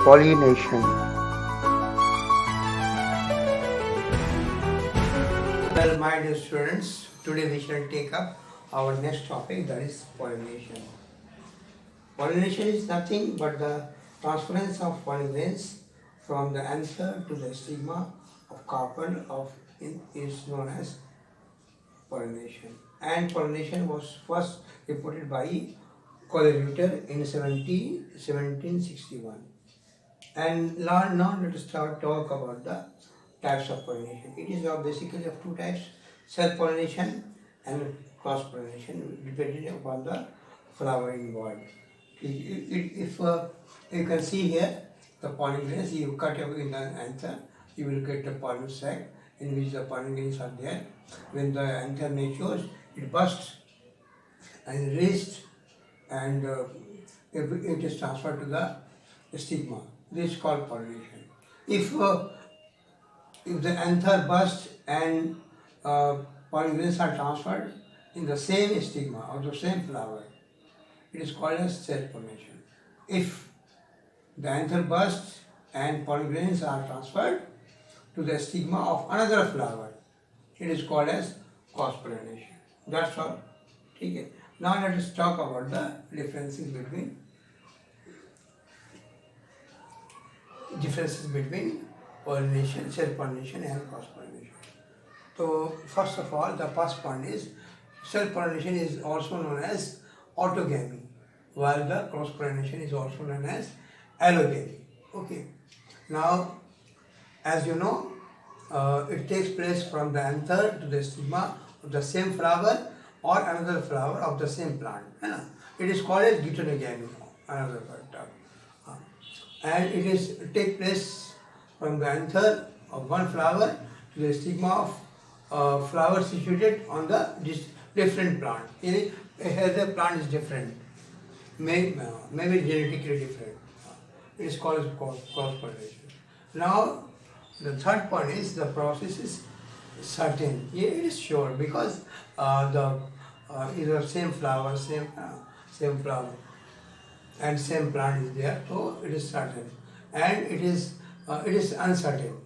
Pollination. Well, my dear students, today we shall take up our next topic, that is pollination. Pollination is nothing but the transference of pollen grains from the anther to the stigma of carpel is known as pollination. And pollination was first reported by Coleruter in 1761. And now let us talk about the types of pollination. It is basically of two types: self-pollination and cross-pollination, depending upon the flower involved. If you can see here the pollen grains, you cut away in the anther, you will get a pollen sac in which the pollen grains are there. When the anther matures, it bursts and raised, and it is transferred to the stigma. This is called pollination. If the anther bursts and pollen grains are transferred in the same stigma or the same flower, it is called as self-pollination. If the anther bursts and pollen grains are transferred to the stigma of another flower, it is called as cross-pollination. That's all. Okay. Now let us talk about the differences between pollination, self-pollination and cross-pollination. So first of all, the first point is self-pollination is also known as autogamy, while the cross-pollination is also known as allogamy. Okay. Now, as you know, it takes place from the anther to the stigma of the same flower or another flower of the same plant. It is called as geitonogamy, another word. And it takes place from the anther of one flower to the stigma of flower situated on the different plant. Here the plant is different, maybe genetically different. It is called cross-pollination. Now, the third point is the process is certain. Yeah, it is sure because either same flower, same flower, and same plant is there, so it is certain. And it is uncertain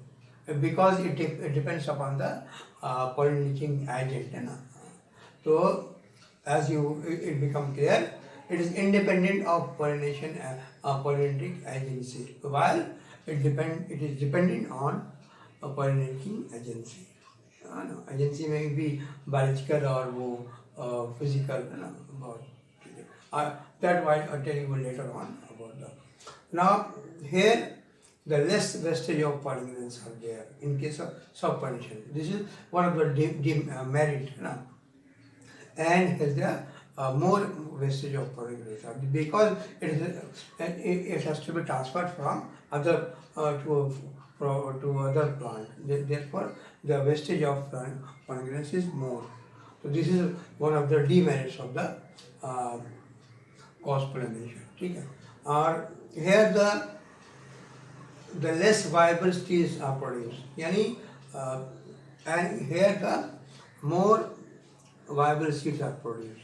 because it depends upon the pollinating agent. So as it become clear, it is independent of pollination pollinating agency, while it is dependent on a pollinating agency. Agency may be biological or physical. That I'll tell you later on about that. Now here the less vestige of pollen grains are there in case of self-pollination. This is one of the merit. And has the more vestige of pollen grains because it has to be transferred from other to other plant. Therefore, the vestige of pollen grains is more. So this is one of the demerits of the cross-pollination. Okay? Or here the less viable seeds are produced. And here the more viable seeds are produced.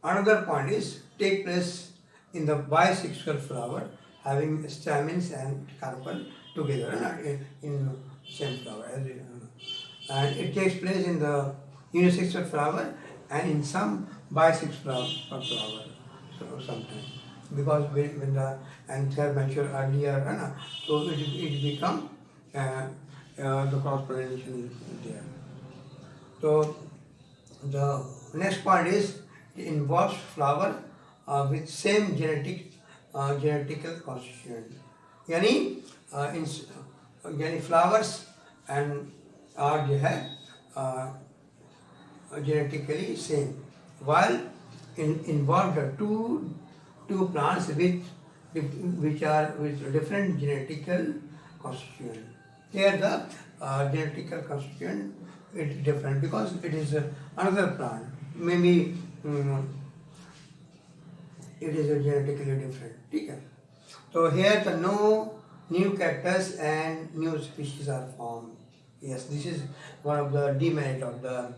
Another point is take place in the bisexual flower having stamens and carpel together in same flower, as you know. And it takes place in the unisexual flower and in some bisexual flower sometimes, because when the anther mature earlier, so it become the cross pollination is there. So the next point is it involves flower with same genetical constituent. यानी flowers and are genetically same, while involved are two plants which are with different genetical constituent. Here the genetical constituent is different because it is another plant. Maybe it is genetically different. Okay? So here the no new cactus and new species are formed. Yes, this is one of the demerit of the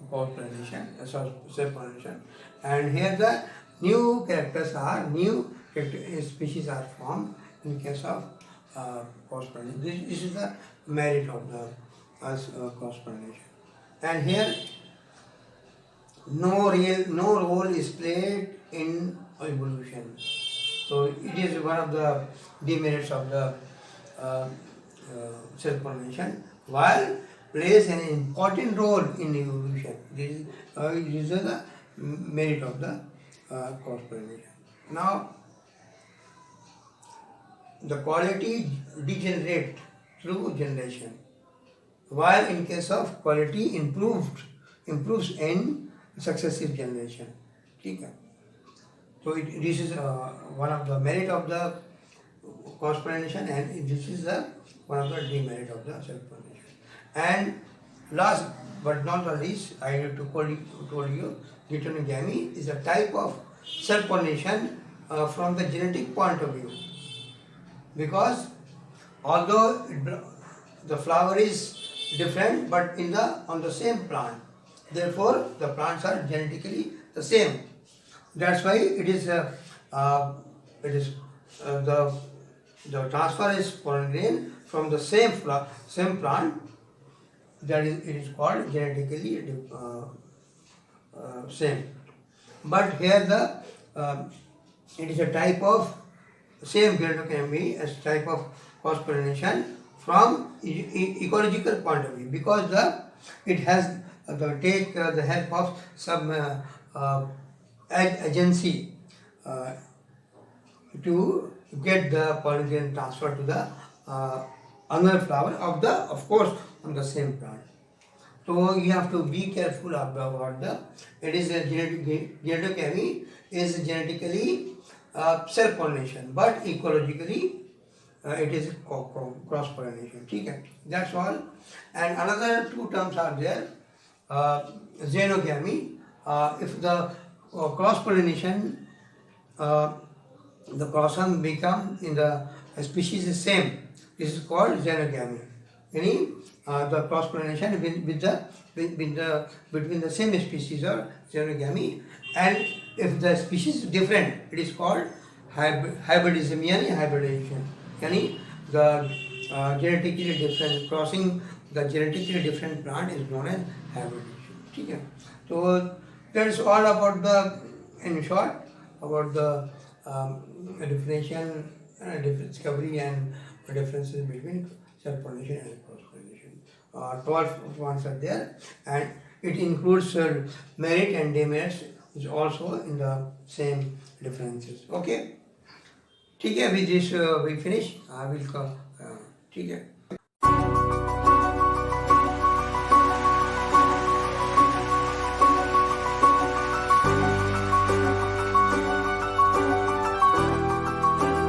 cross-pollination, self-pollination. And here the new characters are species are formed in case of cross pollination. This is the merit of the cross pollination. And here no role is played in evolution. So it is one of the demerits of the self-pollination, while plays an important role in evolution. This is the merit of the cross-pollination. Now, the quality degenerate through generation, while in case of quality improves in successive generation. ठीक है? So this is one of the merit of the cross-pollination, and this is one of the demerit of the self-pollination. And last but not the least, I have to told you, heterogamy is a type of self-pollination from the genetic point of view, because although the flower is different, but on the same plant, therefore the plants are genetically the same. That's why the transfer is pollen from the same plant. That is, it is called genetically same. But here it is a type of same genetogamy as type of cross pollination from ecological point of view, because it has take the help of some agency to get the pollen transfer to the another flower of course on the same plant. So you have to be careful about it is a genetogamy is genetically self-pollination, but ecologically it is cross-pollination. Okay? That's all. And another two terms are there. Xenogamy. If the cross-pollination, the chromosome become in the species is same, this is called xenogamy. Meaning the cross-pollination between the same species or xenogamy, and if the species is different, it is called hybridism, yani hybridization. Yani the genetically different crossing the genetically different plant is known as hybridization. Okay? So that's all about in short about the definition, discovery and differences between self-pollination and cross-pollination. 12 points are there, and it includes merit and demerits is also in the same differences. Okay? ठीक है, with this we finish. I will come. ठीक है.